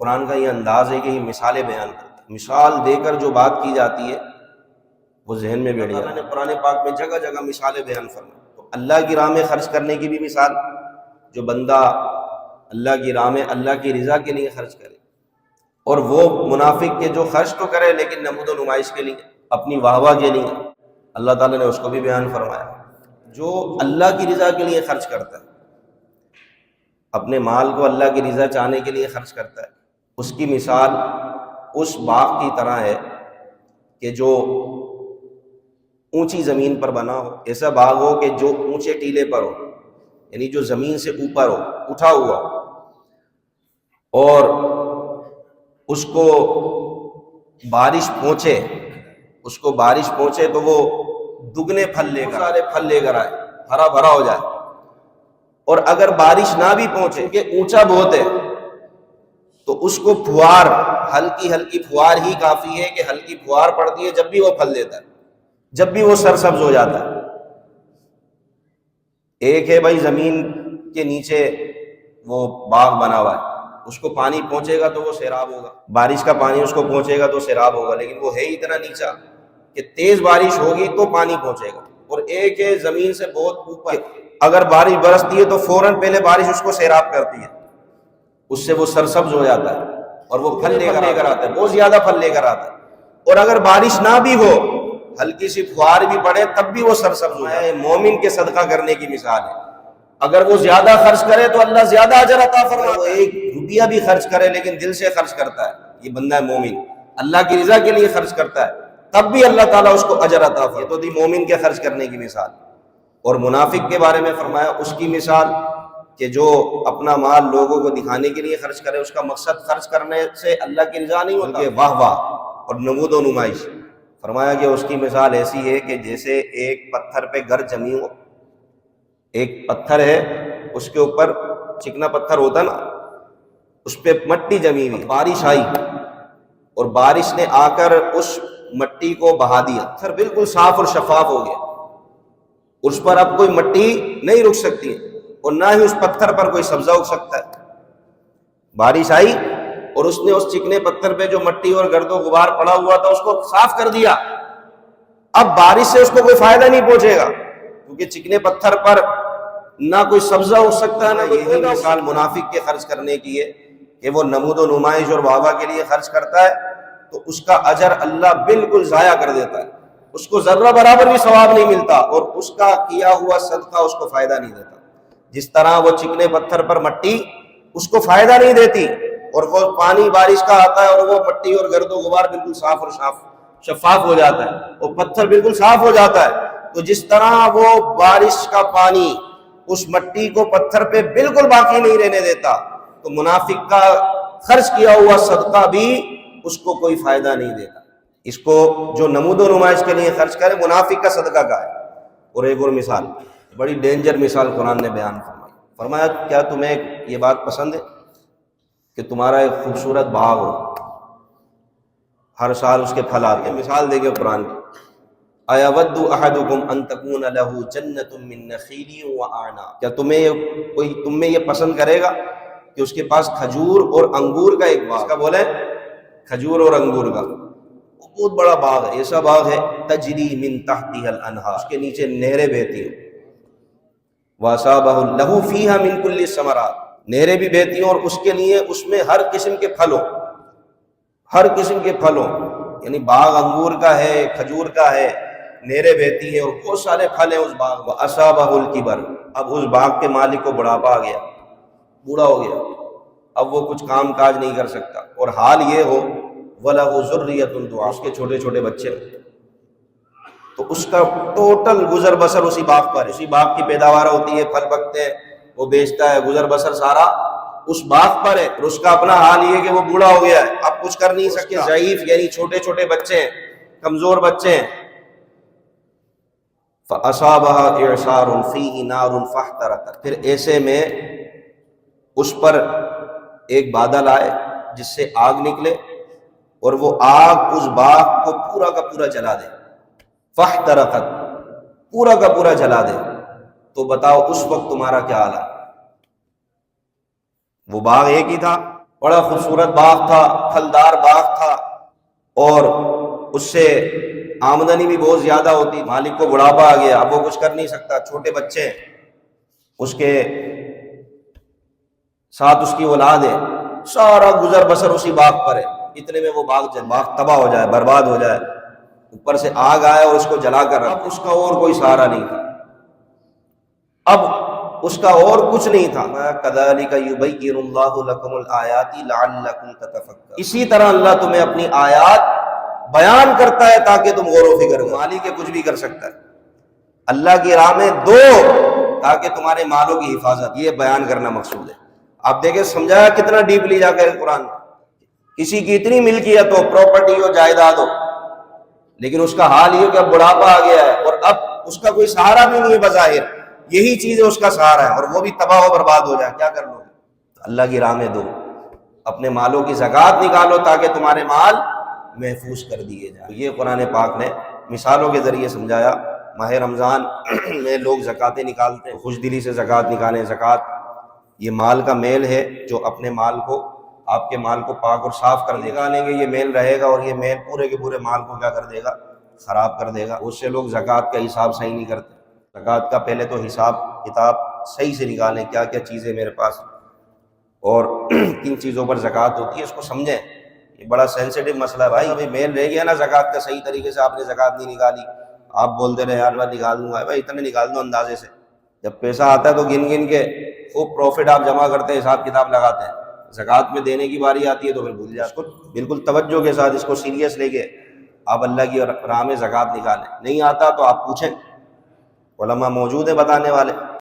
قرآن کا یہ انداز ہے کہ یہ مثالیں بیان کرتا ہے، مثال دے کر جو بات کی جاتی ہے وہ ذہن میں بیٹھ جاتا ہے۔ اللہ نے قرآن پاک میں جگہ جگہ مثالیں بیان فرمائی، تو اللہ کی راہ میں خرچ کرنے کی بھی مثال، جو بندہ اللہ کی راہ میں اللہ کی رضا کے لیے خرچ کرے، اور وہ منافق کے جو خرچ تو کرے لیکن نمود و نمائش کے لیے، اپنی واہ واہ کے لیے، اللہ تعالیٰ نے اس کو بھی بیان فرمایا۔ جو اللہ کی رضا کے لیے خرچ کرتا ہے، اپنے مال کو اللہ کی رضا چاہنے کے لیے خرچ کرتا ہے، اس کی مثال اس باغ کی طرح ہے کہ جو اونچی زمین پر بنا ہو، ایسا باغ ہو کہ جو اونچے ٹیلے پر ہو، یعنی جو زمین سے اوپر ہو، اٹھا ہوا، اور اس کو بارش پہنچے، اس کو بارش پہنچے تو وہ دگنے پھل لے کر، سارے پھل لے کر آئے، ہرا بھرا ہو جائے۔ اور اگر بارش نہ بھی پہنچے کہ اونچا بہت ہے تو اس کو پھوار، ہلکی ہلکی پھوار ہی کافی ہے کہ ہلکی پھوار پڑتی ہے، جب بھی وہ پھل دیتا ہے، جب بھی وہ سرسبز ہو جاتا ہے۔ ایک ہے بھائی زمین کے نیچے وہ باغ بنا ہوا ہے، اس کو پانی پہنچے گا تو وہ سیراب ہوگا، بارش کا پانی اس کو پہنچے گا تو سیراب ہوگا، لیکن وہ ہے اتنا نیچا کہ تیز بارش ہوگی تو پانی پہنچے گا۔ اور ایک ہے زمین سے بہت اوپر، اگر بارش برستی ہے تو فوراً پہلے بارش اس کو سیراب کرتی ہے، اس سے وہ سرسبز ہو جاتا ہے اور وہ پھل لے کر آتا ہے، بہت زیادہ پھل لے کر آتا ہے۔ اور اگر بارش نہ بھی ہو، ہلکی سی فوار بھی پڑے، تب بھی وہ سرسبز ہو جائے۔ مومن کے صدقہ کرنے کی مثال ہے، اگر وہ زیادہ خرچ کرے تو اللہ زیادہ اجر عطا فرماتا ہے۔ ایک روپیہ بھی خرچ کرے لیکن دل سے خرچ کرتا ہے، یہ بندہ ہے مومن، اللہ کی رضا کے لیے خرچ کرتا ہے، تب بھی اللہ تعالیٰ اس کو اجر عطا فرماتا ہے۔ یہ تو تھی مومن کے خرچ کرنے کی مثال۔ اور منافق کے بارے میں فرمایا اس کی مثال کہ جو اپنا مال لوگوں کو دکھانے کے لیے خرچ کرے، اس کا مقصد خرچ کرنے سے اللہ کی رضا نہیں ہوتا، بلکہ واہ واہ اور نمود و نمائش۔ فرمایا کہ اس کی مثال ایسی ہے کہ جیسے ایک پتھر پہ گھر جمی ہو، ایک پتھر ہے، اس کے اوپر چکنا پتھر ہوتا نا، اس پہ مٹی جمی ہوئی، بارش آئی اور بارش نے آ کر اس مٹی کو بہا دیا، پتھر بالکل صاف اور شفاف ہو گیا، اس پر اب کوئی مٹی نہیں رک سکتی اور نہ ہی اس پتھر پر کوئی سبزہ اگ سکتا ہے۔ بارش آئی اور اس نے اس چکنے پتھر پہ جو مٹی اور گرد و غبار پڑا ہوا تھا اس کو صاف کر دیا، اب بارش سے اس کو کوئی فائدہ نہیں پہنچے گا، کیونکہ چکنے پتھر پر نہ کوئی سبزہ ہو سکتا ہے، نہ یہی مثال منافق کے خرچ کرنے کی ہے کہ وہ نمود و نمائش اور واہ کے لیے خرچ کرتا ہے تو اس کا اجر اللہ بالکل ضائع کر دیتا ہے، اس کو ذرہ برابر بھی ثواب نہیں ملتا، اور اس کا کیا ہوا صدقہ اس کو فائدہ نہیں دیتا۔ جس طرح وہ چکنے پتھر پر مٹی اس کو فائدہ نہیں دیتی، اور وہ پانی بارش کا آتا ہے اور وہ مٹی اور گرد و غبار بالکل صاف اور شفاف ہو جاتا ہے، وہ پتھر بالکل صاف ہو جاتا ہے، تو جس طرح وہ بارش کا پانی اس مٹی کو پتھر پہ بالکل باقی نہیں رہنے دیتا، تو منافق کا خرچ کیا ہوا صدقہ بھی اس کو کوئی فائدہ نہیں دیتا۔ اس کو جو نمود و نمائش کے لیے خرچ کرے، منافق کا صدقہ کا ہے۔ اور ایک اور مثال، بڑی ڈینجر مثال قرآن نے بیان فرمائی، فرمایا کیا تمہیں یہ بات پسند ہے کہ تمہارا ایک خوبصورت باغ ہو، ہر سال اس کے پھل آتے ہیں؟ مثال دے گے قرآن کی، اَيَوَدُّ أَحَدُكُمْ أَن تَكُونَ لَهُ جَنَّةٌ مِّن نَخِيلٍ وَأَعْنَابٍ، کیا تم میں یہ پسند کرے گا کہ اس کے پاس کھجور اور انگور کا ایک باغ، اس کا بولے کھجور اور انگور کا بہت بڑا باغ ہے، ایسا باغ ہے تجری من تحتها الانہار، اس کے نیچے نہریں بہتی ہیں، وَأَصَابَهُ لَهُ فِيهَا مِن كُلِّ الثَّمَرَاتِ، نہریں بھی بہتی ہیں اور اس کے لیے اس میں ہر قسم کے پھل ہوں، ہر قسم کے پھل ہوں، یعنی باغ انگور کا ہے، کھجور کا ہے، نہریں بہتی ہیں اور بہت سارے پھل ہیں اس باغ میں۔ وَأَصَابَهُ الْكِبَرُ، اب اس باغ کے مالک کو بڑھاپا آ گیا، بوڑھا ہو گیا، اب وہ کچھ کام کاج نہیں کر سکتا، اور حال یہ ہو وَلَهُ ذُرِّيَّةٌ ضُعَافٌ، اس کے چھوٹے چھوٹے بچے ہیں، تو اس کا ٹوٹل گزر بسر اسی باغ پر، اسی باغ کی پیداوار ہوتی ہے، پھل پکتے ہیں، وہ بیچتا ہے، گزر بسر سارا اس باغ پر ہے، اور اس کا اپنا حال یہ ہے کہ وہ بوڑھا ہو گیا ہے، اب کچھ کر نہیں سکتا، ضعیف یعنی چھوٹے چھوٹے بچے ہیں، کمزور بچے ہیں۔ فَأَصَابَهَا إِعْصَارٌ فِيهِ نَارٌ فَاحْتَرَقَتْ، پھر ایسے میں اس پر ایک بادل آئے جس سے آگ نکلے اور وہ آگ اس باغ کو پورا کا پورا جلا دے، فاحترقت، پورا کا پورا جلا دے، تو بتاؤ اس وقت تمہارا کیا حال ہے؟ وہ باغ ایک ہی تھا، بڑا خوبصورت باغ تھا، پھلدار باغ تھا، اور اس سے آمدنی بھی بہت زیادہ ہوتی. مالک کو بڑھاپا آ گیا، اب وہ کچھ کر نہیں سکتا، چھوٹے بچے ہیں، اس کے ساتھ اس کی اولاد ہے، سارا گزر بسر اسی باغ پر ہے. اتنے میں وہ باغ تباہ ہو جائے، برباد ہو جائے، اوپر سے آگ آئے اور اس کو جلا کر رکھ. اب اس کا اور کوئی سہارا نہیں تھا، اب اس کا اور کچھ نہیں تھا. کذالک یبین اللہ لکم الآیات لعلکم تتفکرون، اسی طرح اللہ تمہیں اپنی آیات بیان کرتا ہے تاکہ تم غور و فکر کرو. مالی کے کچھ بھی کر سکتا ہے، اللہ کی راہ میں دو تاکہ تمہارے مالوں کی حفاظت، یہ بیان کرنا مقصود ہے. آپ دیکھیں سمجھایا کتنا ڈیپلی جا کر قرآن. کسی کی اتنی ملکیت ہو، پراپرٹی ہو، جائیداد ہو، لیکن اس کا حال یہ کہ اب بڑھاپا آ گیا ہے اور اب اس کا کوئی سہارا بھی نہیں ہے بظاہر، یہی چیز ہے اس کا سہارا ہے، اور وہ بھی تباہ و برباد ہو جائے، کیا کر لو گے؟ اللہ کی راہ میں دو، اپنے مالوں کی زکوٰۃ نکالو تاکہ تمہارے مال محفوظ کر دیے جائیں. یہ قرآن پاک نے مثالوں کے ذریعے سمجھایا. ماہ رمضان میں لوگ زکاتیں نکالتے ہیں، خوش دلی سے زکوٰۃ نکالیں. زکوٰۃ یہ مال کا میل ہے جو اپنے مال کو، آپ کے مال کو پاک اور صاف کر دے گا. نکالیں گے یہ میل رہے گا، اور یہ میل پورے کے پورے مال کو کیا کر دے گا؟ خراب کر دے گا. اس سے لوگ زکوٰۃ کا حساب صحیح نہیں کرتے. زکوٰۃ کا پہلے تو حساب کتاب صحیح سے نکالیں، کیا کیا چیزیں میرے پاس اور کن چیزوں پر زکوٰۃ ہوتی ہے، اس کو سمجھیں. یہ بڑا سینسیٹیو مسئلہ ہے بھائی. ابھی میل رہ گیا نا زکوٰۃ کا، صحیح طریقے سے آپ نے زکوٰۃ نہیں نکالی، آپ بولتے رہے یار میں نکال دوں گا. بھائی اتنے نکال دو اندازے سے، جب پیسہ آتا ہے تو گن گن کے خوب پروفٹ آپ جمع کرتے ہیں، حساب کتاب لگاتے ہیں. زکوٰۃ میں دینے کی باری آتی ہے تو پھر بھول جائے. اس کو بالکل توجہ کے ساتھ، اس کو سیریس لے کے آپ اللہ کی راہ میں زکوٰۃ نکالیں. نہیں آتا تو آپ پوچھیں، علماء موجود ہیں بتانے والے.